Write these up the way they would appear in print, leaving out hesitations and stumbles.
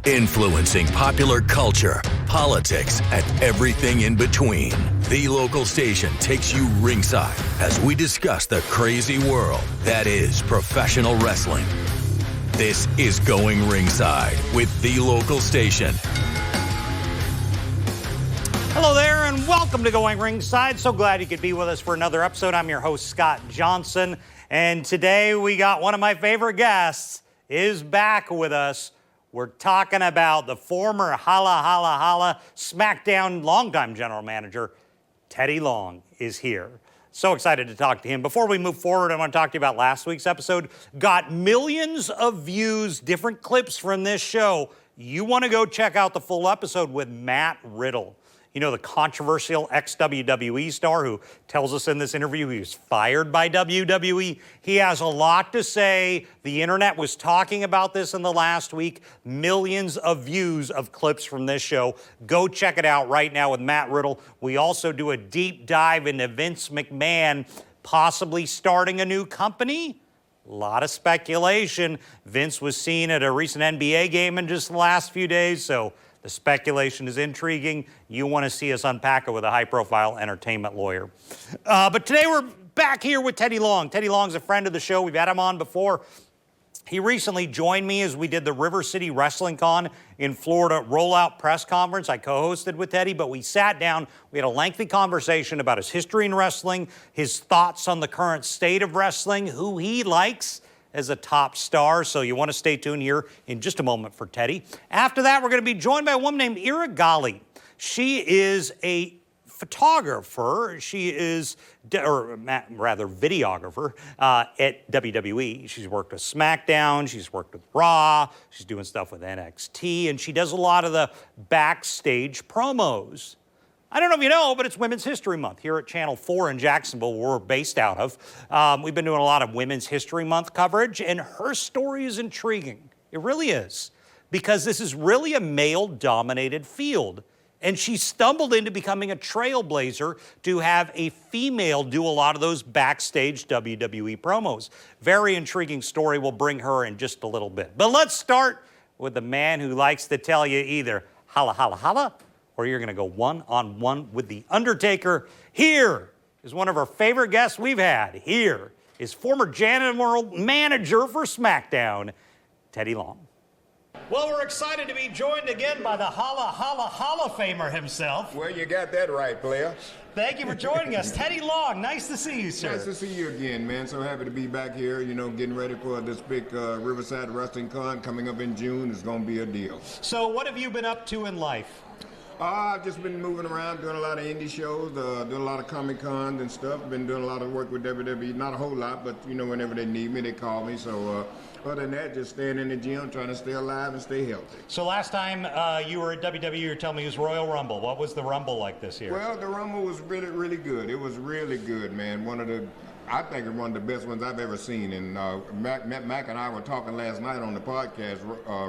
influencing popular culture, politics, and everything in between. The local station takes you ringside as we discuss the crazy world that is professional wrestling. This is Going Ringside with the local station. Hello there and welcome to Going Ringside. So glad you could be with us for another episode. I'm your host, Scott Johnson. And today we got one of my favorite guests is back with us. We're talking about the former Holla SmackDown longtime general manager, Teddy Long, is here. So excited to talk to him. Before we move forward, I want to talk to you about last week's episode. Got millions of views, different clips from this show. You want to go check out the full episode with Matt Riddle. You know, the controversial ex-WWE star who tells us in this interview he was fired by WWE. He has a lot to say. The internet was talking about this in the last week. Millions of views of clips from this show. Go check it out right now with Matt Riddle. We also do a deep dive into Vince McMahon possibly starting a new company. A lot of speculation. Vince was seen at a recent NBA game in just the last few days, so the speculation is intriguing. You want to see us unpack it with a high-profile entertainment lawyer. But today we're back here with Teddy Long. Teddy Long's a friend of the show. We've had him on before. He recently joined me as we did the River City Wrestling Con in Florida rollout press conference. I co-hosted with Teddy, but we sat down. We had a lengthy conversation about his history in wrestling, his thoughts on the current state of wrestling, who he likes as a top star, so you want to stay tuned here in just a moment for Teddy. After that, we're going to be joined by a woman named Ira Gali. She is a photographer. She is, or rather, videographer at WWE. She's worked with SmackDown. She's worked with Raw. She's doing stuff with NXT, and she does a lot of the backstage promos. I don't know if you know, but it's Women's History Month here at Channel 4 in Jacksonville, where we're based out of. We've been doing a lot of Women's History Month coverage, and her story is intriguing. It really is, because this is really a male-dominated field, and she stumbled into becoming a trailblazer to have a female do a lot of those backstage WWE promos. Very intriguing story. We'll bring her in just a little bit. But let's start with the man who likes to tell you either holla, or you're going to go one-on-one with The Undertaker. Here is one of our favorite guests we've had. Here is former general manager for SmackDown, Teddy Long. Well, we're excited to be joined again by the Holla Famer himself. Well, you got that right, player. Thank you for joining us. Teddy Long, nice to see you, sir. Nice to see you again, man. So happy to be back here, you know, getting ready for this big Riverside Wrestling Con coming up in June. It's going to be a deal. So what have you been up to in life? I've just been moving around, doing a lot of indie shows, doing a lot of Comic Cons and stuff. Been doing a lot of work with WWE. Not a whole lot, but, you know, whenever they need me, they call me. So other than that, just staying in the gym, trying to stay alive and stay healthy. So last time you were at WWE, you were telling me it was Royal Rumble. What was the Rumble like this year? Well, the Rumble was really, really good. It was really good, man. I think it's one of the best ones I've ever seen. And Mac and I were talking last night on the podcast,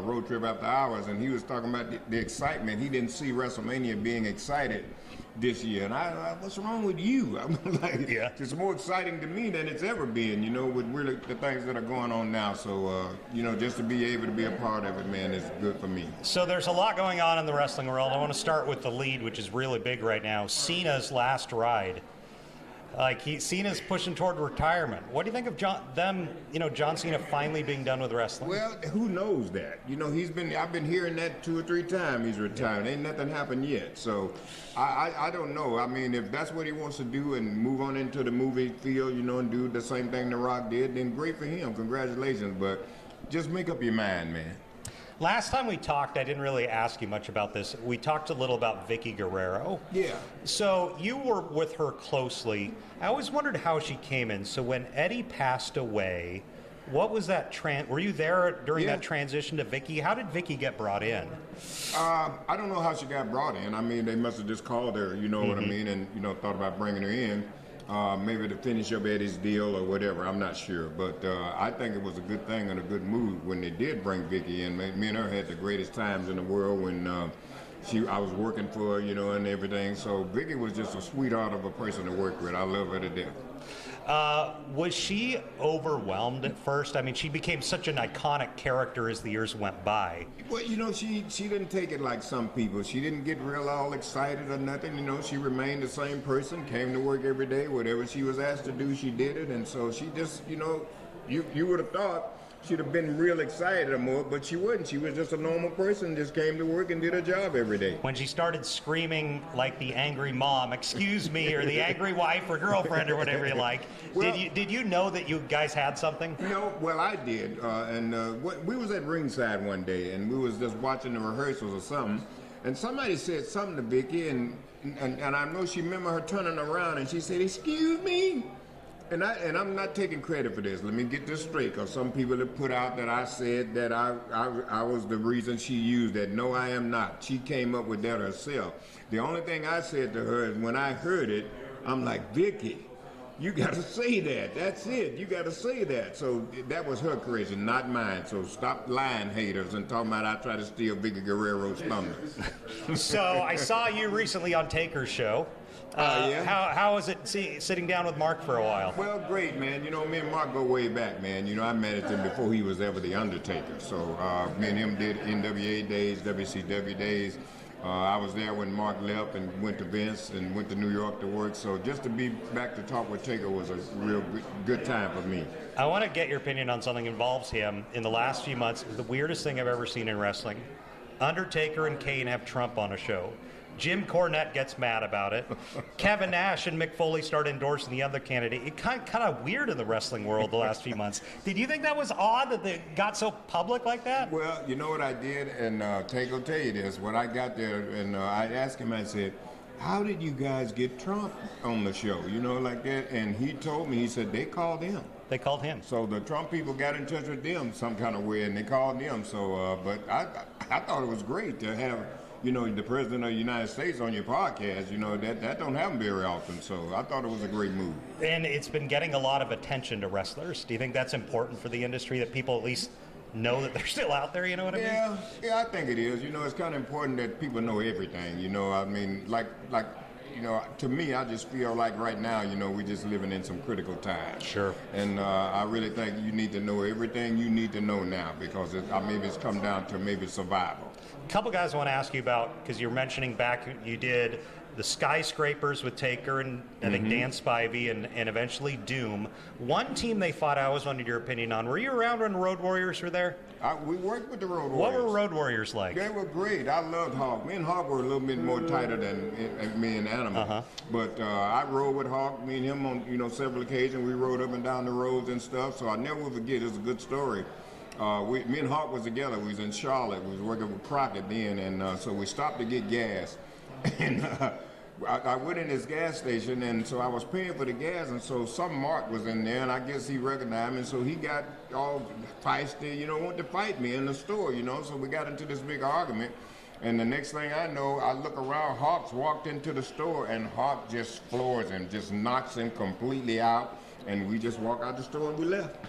Road Trip After Hours, and he was talking about the excitement. He didn't see WrestleMania being excited this year. And I what's wrong with you? I'm like, yeah. It's more exciting to me than it's ever been, you know, with really the things that are going on now. So, you know, just to be able to be a part of it, man, is good for me. So there's a lot going on in the wrestling world. I want to start with the lead, which is really big right now, Cena's last ride. Cena's pushing toward retirement. What do you think of John Cena finally being done with wrestling? Well, who knows that? You know, I've been hearing that 2 or 3 times he's retired. Ain't nothing happened yet. So I don't know. I mean, if that's what he wants to do and move on into the movie field, you know, and do the same thing The Rock did, then great for him. Congratulations. But just make up your mind, man. Last time we talked, I didn't really ask you much about this. We talked a little about Vicky Guerrero. Yeah. So you were with her closely. I always wondered how she came in. So when Eddie passed away, what was that were you there during that transition to Vicky? How did Vicky get brought in? I don't know how she got brought in. I mean, they must have just called her, you know what I mean, and, you know, thought about bringing her in. Maybe to finish up Eddie's deal or whatever, I'm not sure. But I think it was a good thing and a good move when they did bring Vicky in. Me and her had the greatest times in the world when I was working for her, you know, and everything. So Vicky was just a sweetheart of a person to work with. I love her to death. Was she overwhelmed at first? I mean, she became such an iconic character as the years went by. Well, you know, she didn't take it like some people. She didn't get real all excited or nothing. You know, she remained the same person, came to work every day. Whatever she was asked to do, she did it. And so she just, you know, you would have thought she'd have been real excited or more, but she wasn't. She was just a normal person, just came to work and did her job every day. When she started screaming like the angry mom, excuse me, or the angry wife or girlfriend or whatever you like, well, did you know that you guys had something? No, well, I did. We was at ringside one day, and we was just watching the rehearsals or something, and somebody said something to Vicky, and I know she remember her turning around, and she said, excuse me. And I'm not taking credit for this. Let me get this straight, because some people have put out that I said that I was the reason she used that. No, I am not. She came up with that herself. The only thing I said to her is when I heard it, I'm like, Vicky, you got to say that. That's it. You got to say that. So that was her creation, not mine. So stop lying, haters, and talking about I try to steal Vicky Guerrero's thunder. So I saw you recently on Taker's show. Yeah. How was it sitting down with Mark for a while? Well, great, man. You know, me and Mark go way back, man. You know, I managed him before he was ever the Undertaker. So me and him did NWA days, WCW days. I was there when Mark left and went to Vince and went to New York to work. So just to be back to talk with Taker was a real good time for me. I want to get your opinion on something that involves him. In the last few months, the weirdest thing I've ever seen in wrestling. Undertaker and Kane have Trump on a show. Jim Cornette gets mad about it. Kevin Nash and Mick Foley start endorsing the other candidate. It kind of weird in the wrestling world the last few months. Did you think that was odd that they got so public like that? Well, you know what I did, and Taker will tell you this. When I got there, and I asked him, I said, how did you guys get Trump on the show? You know, like that. And he told me, he said, they called him. They called him. So the Trump people got in touch with them some kind of way, and they called them. So, but I thought it was great to have, you know, the President of the United States on your podcast. You know, that don't happen very often. So I thought it was a great move. And it's been getting a lot of attention to wrestlers. Do you think that's important for the industry, that people at least know that they're still out there? You know what I mean? Yeah, I think it is. You know, it's kind of important that people know everything. You know, I mean, like. You know, to me, I just feel like right now, you know, we're just living in some critical times. Sure. And I really think you need to know everything you need to know now, because maybe it's come down to maybe survival. A couple guys I want to ask you about, because you're mentioning back you did the Skyscrapers with Taker and I think Dan Spivey and eventually Doom. One team they fought, I always wanted your opinion on. Were you around when Road Warriors were there? We worked with the Road Warriors. What were Road Warriors like? They were great. I loved Hawk. Me and Hawk were a little bit more tighter than me and Animal. But I rode with Hawk. Me and him on, you know, several occasions. We rode up and down the roads and stuff. So I never will forget. It's a good story. Me and Hawk was together. We was in Charlotte. We was working with Crockett then, and so we stopped to get gas. And I went in this gas station, and so I was paying for the gas, and so some Mark was in there, and I guess he recognized me, and so he got all feisty, you know, wanted to fight me in the store, you know, so we got into this big argument, and the next thing I know, I look around, Hawk's walked into the store, and Hawk just floors him, just knocks him completely out, and we just walk out the store and we left.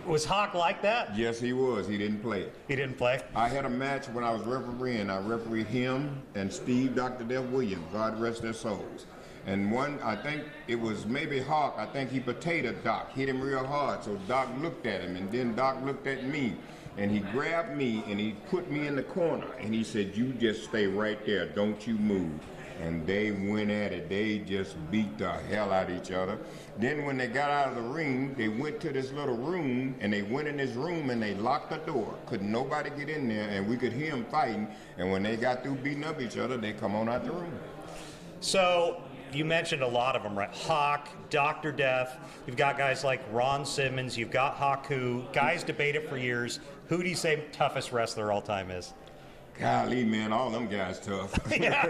Was Hawk like that? Yes, he was. He didn't play. He didn't play? I had a match when I was refereeing. I refereed him and Steve Dr. Death Williams, God rest their souls. And one, I think it was maybe Hawk, I think he potatoed Doc, hit him real hard. So Doc looked at him, and then Doc looked at me, and he grabbed me and he put me in the corner, and he said, you just stay right there, don't you move. And they went at it. They just beat the hell out of each other. Then when they got out of the ring, they went to this little room, and they went in this room and they locked the door. Couldn't nobody get in there, and we could hear them fighting. And when they got through beating up each other, they come on out the room. So you mentioned a lot of them, right? Hawk, Dr. Death. You've got guys like Ron Simmons. You've got Haku. Guys debate it for years. Who do you say toughest wrestler all time is? Golly, man, all them guys tough. Yeah.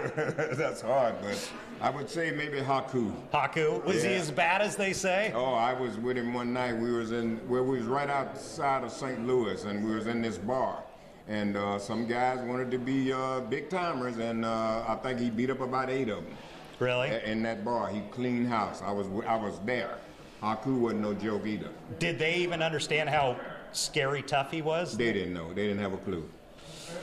That's hard, but I would say maybe Haku. Haku? Was he as bad as they say? Oh, I was with him one night. We was right outside of St. Louis, and we was in this bar. And some guys wanted to be big timers, and I think he beat up about 8 of them. Really? In that bar. He cleaned house. I was there. Haku wasn't no joke either. Did they even understand how scary tough he was? They didn't know. They didn't have a clue.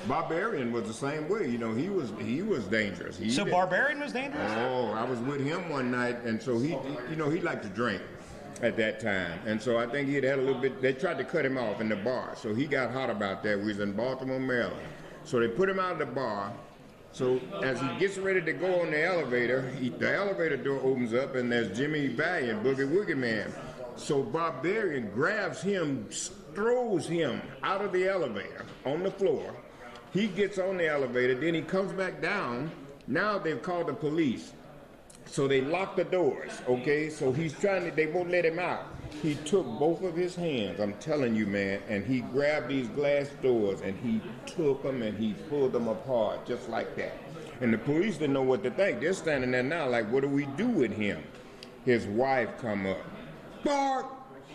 Barbarian was the same way. You know, he was dangerous. So Barbarian was dangerous? Oh, I was with him one night, and so he liked to drink. at that time. And so I think he had had a little bit, they tried to cut him off in the bar. So he got hot about that. We was in Baltimore, Maryland. So they put him out of the bar. So as he gets ready to go on the elevator, the elevator door opens up and there's Jimmy Valiant, Boogie Woogie Man. So Barbarian grabs him, throws him out of the elevator on the floor. He gets on the elevator, then he comes back down. Now they've called the police. So they lock the doors, okay? So he's they won't let him out. He took both of his hands, I'm telling you, man, and he grabbed these glass doors and he took them and he pulled them apart just like that. And the police didn't know what to think. They're standing there now like, what do we do with him? His wife come up. Bart,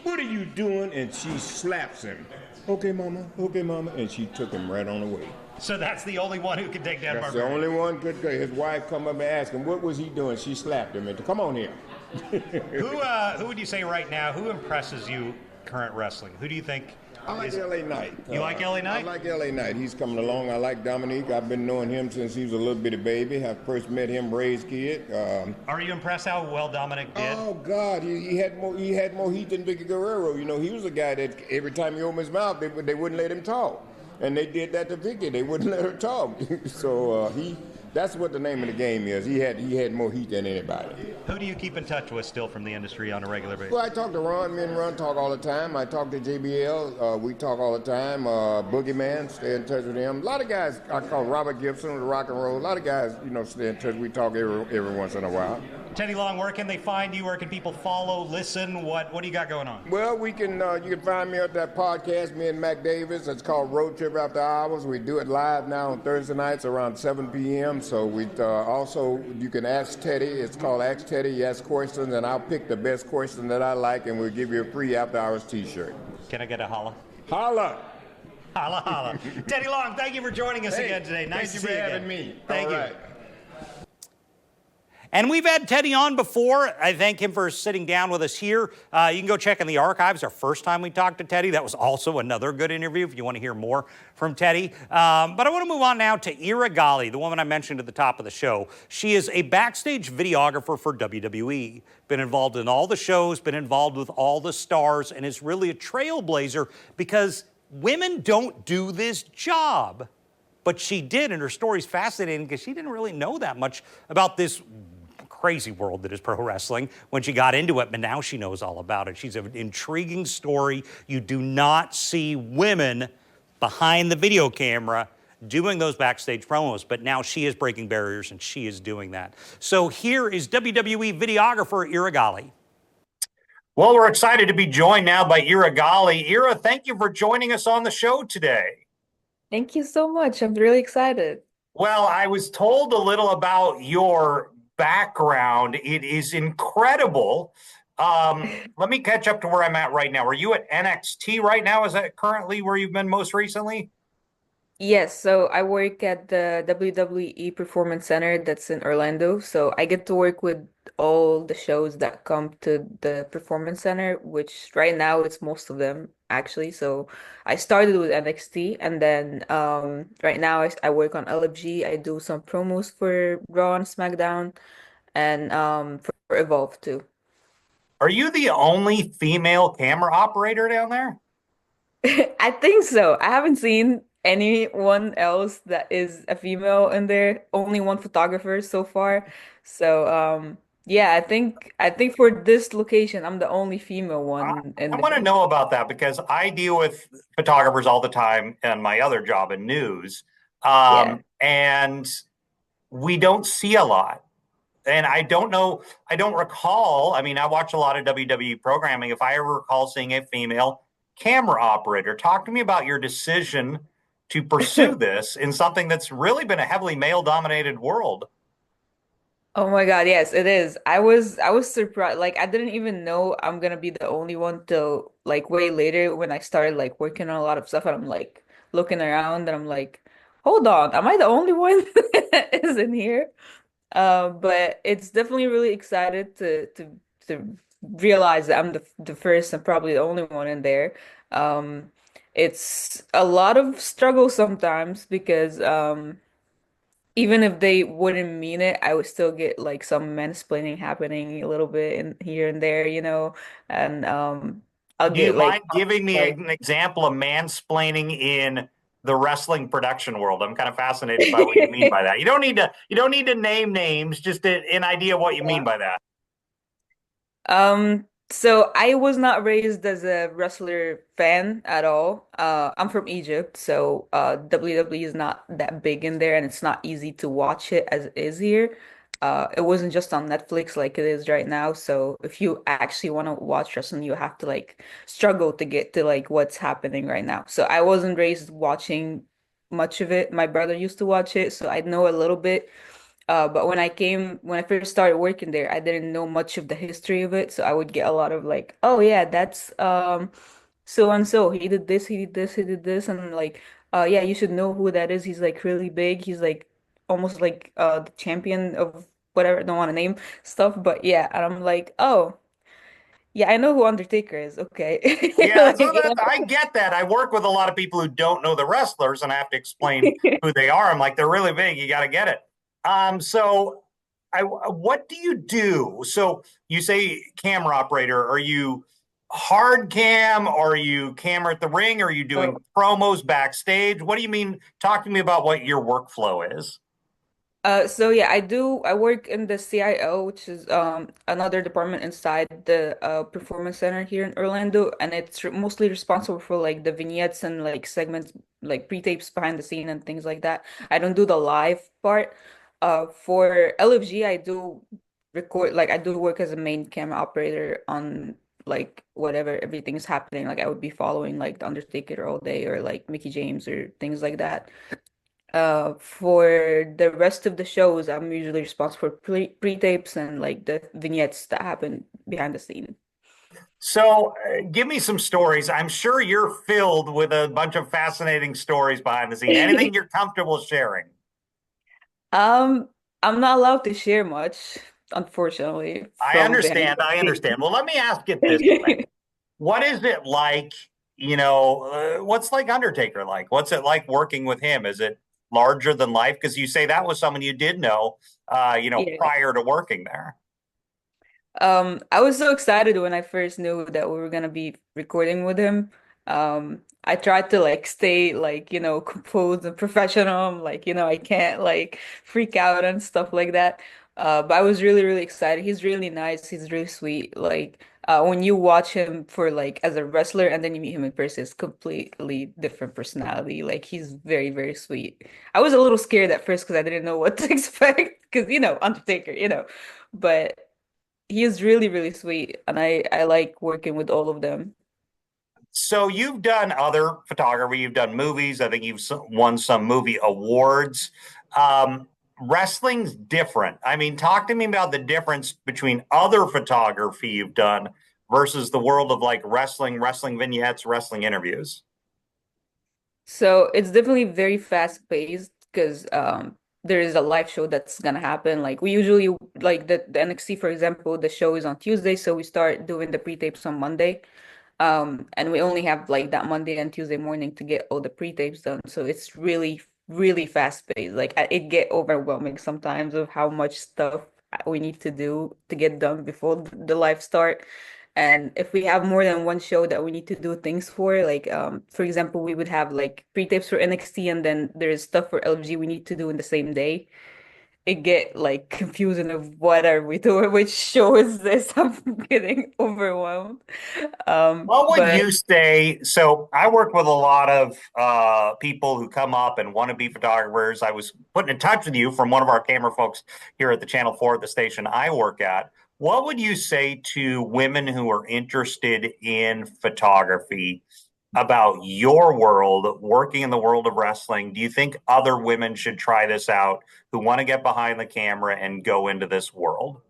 what are you doing? And she slaps him. Okay, mama, and she took him right on away. So that's the only one who can take down That's Barbarian. the only one could. His wife come up and ask him, what was he doing? She slapped him and come on here. Who would you say right now, who impresses you current wrestling? Who do you think? I like LA Knight. You like LA Knight? I like LA Knight. He's coming along. I like Dominique. I've been knowing him since he was a little bitty baby. I first met him, Ray's kid. Are you impressed how well Dominic did? Oh God, he had more heat than Vicky Guerrero. You know, he was a guy that every time he opened his mouth, they wouldn't let him talk. And they did that to Vicky. They wouldn't let her talk. So that's what the name of the game is. He had more heat than anybody. Who do you keep in touch with still from the industry on a regular basis? Well, I talk to Ron. Me and Ron talk all the time. I talk to JBL. We talk all the time. Boogeyman, stay in touch with him. A lot of guys, I call Robert Gibson with rock and roll. A lot of guys, stay in touch. We talk every once in a while. Teddy Long, where can they find you? Where can people follow, listen? What do you got going on? Well, you can find me at that podcast, me and Mac Davis. It's called Road Trip After Hours. We do it live now on Thursday nights around 7 p.m. So we also, you can ask Teddy. It's called Ask Teddy. You ask questions, and I'll pick the best question that I like, and we'll give you a free After Hours T-shirt. Can I get a holla? Holla! Holla, holla. Teddy Long, thank you for joining us again today. Nice to see you. Thank you for having me. Thank you. All right. And we've had Teddy on before. I thank him for sitting down with us here. You can go check in the archives. Our first time we talked to Teddy, that was also another good interview if you want to hear more from Teddy. But I want to move on now to Ira Gali, the woman I mentioned at the top of the show. She is a backstage videographer for WWE. Been involved in all the shows, been involved with all the stars, and is really a trailblazer because women don't do this job. But she did, and her story's fascinating because she didn't really know that much about this crazy world that is pro wrestling when she got into it, but now she knows all about it. She's an intriguing story. You do not see women behind the video camera doing those backstage promos, but now she is breaking barriers and she is doing that. So here is WWE videographer Ira Gali. Well, we're excited to be joined now by Ira Gali. Ira, thank you for joining us on the show today. Thank you so much. I'm really excited. Well, I was told a little about your background. It is incredible. Let me catch up to where I'm at right now. Are you at NXT right now? Is that currently where you've been most recently? Yes, so I work at the WWE Performance Center that's in Orlando. So I get to work with all the shows that come to the Performance Center, which right now it's most of them actually. So I started with NXT and then right now I work on LFG. I do some promos for Raw and SmackDown and for Evolve too. Are you the only female camera operator down there? I think so. I haven't seen anyone else that is a female in there. Only one photographer so far. So yeah, I think for this location, I'm the only female one in I there. want to know about that because I deal with photographers all the time in my other job in news. Yeah. And we don't see a lot. And I don't know, I don't recall. I mean, I watch a lot of WWE programming. If I ever recall seeing a female camera operator, talk to me about your decision to pursue this in something that's really been a heavily male-dominated world. Oh my God, yes, it is. I was surprised. Like I didn't even know I'm gonna be the only one till like way later when I started like working on a lot of stuff and I'm like looking around and I'm like, hold on, am I the only one that is in here? But it's definitely really excited to realize that I'm the first and probably the only one in there. Um, it's a lot of struggle sometimes because even if they wouldn't mean it, I would still get like some mansplaining happening a little bit in here and there, and I'll Do you get like mind giving me like an example of mansplaining in the wrestling production world? I'm kind of fascinated by what you mean by that. You don't need to name names, just an idea of what you mean by that. So I was not raised as a wrestler fan at all. I'm from Egypt, so WWE is not that big in there, and it's not easy to watch it as it is here. It wasn't just on Netflix like it is right now. So if you actually want to watch wrestling, you have to like struggle to get to like what's happening right now. So I wasn't raised watching much of it. My brother used to watch it, so I know a little bit. But when I first started working there, I didn't know much of the history of it. So I would get a lot of like, oh yeah, that's so and so. He did this, he did this, he did this, and like, yeah, you should know who that is. He's like really big. He's like almost like the champion of whatever. I don't want to name stuff, but yeah, and I'm like, oh yeah, I know who Undertaker is. Okay, Yeah, like so that I get that. I work with a lot of people who don't know the wrestlers, and I have to explain who they are. I'm like, they're really big. You got to get it. So what do you do? So you say camera operator. Are you hard cam? Are you camera at the ring? Are you doing yeah. promos backstage? What do you mean? Talk to me about what your workflow is. So yeah, I work in the CIO, which is another department inside the performance center here in Orlando, and it's mostly responsible for like the vignettes and like segments, like pre-tapes behind the scene and things like that. I don't do the live part. For LFG, I do record, like I do work as a main camera operator on like whatever everything's happening. Like I would be following like the Undertaker all day or like Mickey James or things like that. For the rest of the shows, I'm usually responsible for pre-tapes and like the vignettes that happen behind the scene. So, give me some stories. I'm sure you're filled with a bunch of fascinating stories behind the scene. Anything you're comfortable sharing? Um, I'm not allowed to share much, unfortunately, I from behind understand. I the understand. Well, let me ask it this way. scene. What is it like? What's like Undertaker like? What's it like working with him? Is it larger than life? Because you say that was someone you did know, Yeah. prior to working there. I was so excited when I first knew that we were gonna be recording with him. I tried to like stay like, composed and professional. I'm like, I can't like freak out and stuff like that. But I was really, really excited. He's really nice. He's really sweet. Like, when you watch him for like as a wrestler and then you meet him in person, it's completely different personality. Like, he's very, very sweet. I was a little scared at first because I didn't know what to expect because, Undertaker, but he is really, really sweet, and I like working with all of them. So you've done other photography, you've done movies. I think you've won some movie awards. Wrestling's different. I mean, talk to me about the difference between other photography you've done versus the world of like wrestling, wrestling vignettes, wrestling interviews. So it's definitely very fast paced because there is a live show that's gonna happen. Like we usually like the NXT, for example, the show is on Tuesday, so we start doing the pre-tapes on Monday. And we only have like that Monday and Tuesday morning to get all the pre-tapes done. So it's really, really fast paced. Like it get overwhelming sometimes of how much stuff we need to do to get done before the live start. And if we have more than one show that we need to do things for, like for example, we would have like pre-tapes for NXT and then there's stuff for LFG we need to do in the same day. It get like confusing of what are we doing, which show is this? I'm getting overwhelmed. What would But you say? So I work with a lot of people who come up and want to be photographers. I was put in touch with you from one of our camera folks here at the Channel 4 at the station I work at. What would you say to women who are interested in photography about your world, working in the world of wrestling? Do you think other women should try this out who want to get behind the camera and go into this world?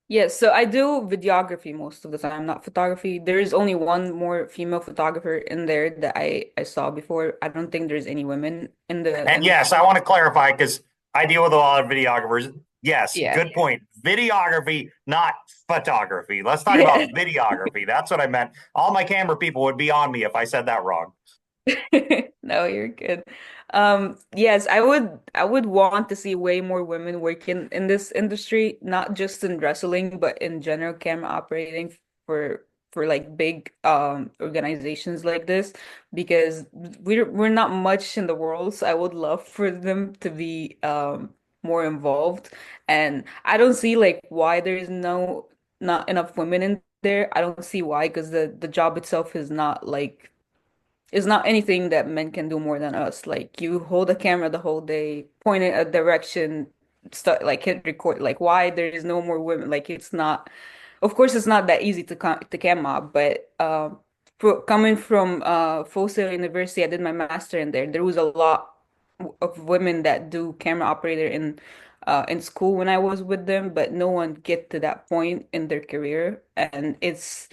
yes, so I do videography most of the time, not photography. There is only one more female photographer in there that I saw before. I don't think there's any women in the And yes, I want to clarify because I deal with a lot of videographers. Yes, yeah. good point. Videography, not photography. Let's talk Yeah. about videography. That's what I meant. All my camera people would be on me if I said that wrong. No, you're good. Yes, I would want to see way more women working in this industry, not just in wrestling, but in general camera operating for like big organizations like this because we're not much in the world, so I would love for them to be more involved. And I don't see like why there is not enough women in there. I don't see why because the job itself is not like it's not anything that men can do more than us. Like you hold a camera the whole day, point it a direction, start like hit record. Like why there is no more women? Like it's not. Of course, it's not that easy to cam up, but coming from Full Sail University, I did my master in there. There was a lot of women that do camera operator in school when I was with them, but no one get to that point in their career, and it's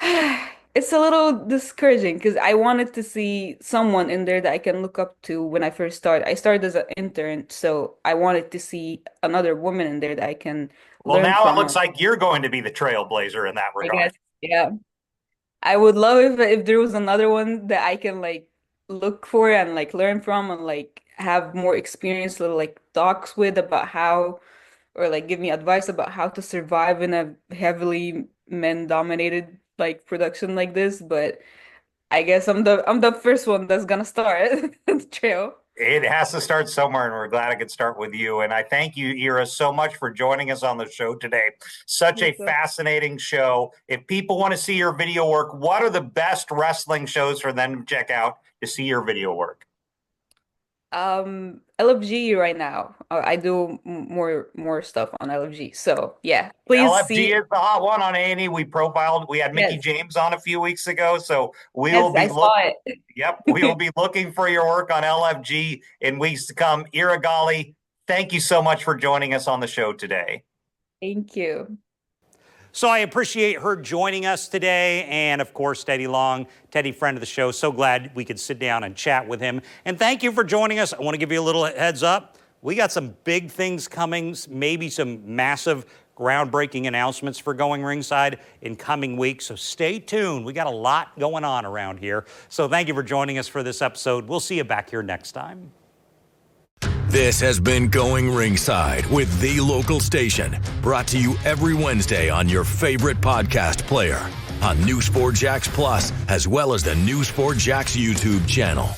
a little discouraging because I wanted to see someone in there that I can look up to when I first started. I started as an intern, so I wanted to see another woman in there that I can Well, learn now it from looks her. like you're going to be the trailblazer in that I regard. guess, yeah. I would love if there was another one that I can like look for and like learn from and like have more experience, little like talks with about how or like give me advice about how to survive in a heavily men dominated like production like this. But I guess I'm the first one that's gonna start the trail. It has to start somewhere, and we're glad I could start with you. And I thank you, Ira, so much for joining us on the show today. Such a fascinating show. If people want to see your video work, what are the best wrestling shows for them to check out to see your video work? LFG right now. I do more stuff on LFG. So yeah, please see. LFG is the hot one on A&E. We profiled. We had Mickey Yes, James on a few weeks ago, so we will yes, be I saw Yep, we will it. be looking for your work on LFG in weeks to come. Ira Gali, thank you so much for joining us on the show today. Thank you. So I appreciate her joining us today. And of course, Teddy Long, Teddy, friend of the show. So glad we could sit down and chat with him. And thank you for joining us. I want to give you a little heads up. We got some big things coming, maybe some massive groundbreaking announcements for Going Ringside in coming weeks. So stay tuned. We got a lot going on around here. So thank you for joining us for this episode. We'll see you back here next time. This has been Going Ringside with the local station, brought to you every Wednesday on your favorite podcast player, on News 4 Jax Plus, as well as the News 4 Jax YouTube channel.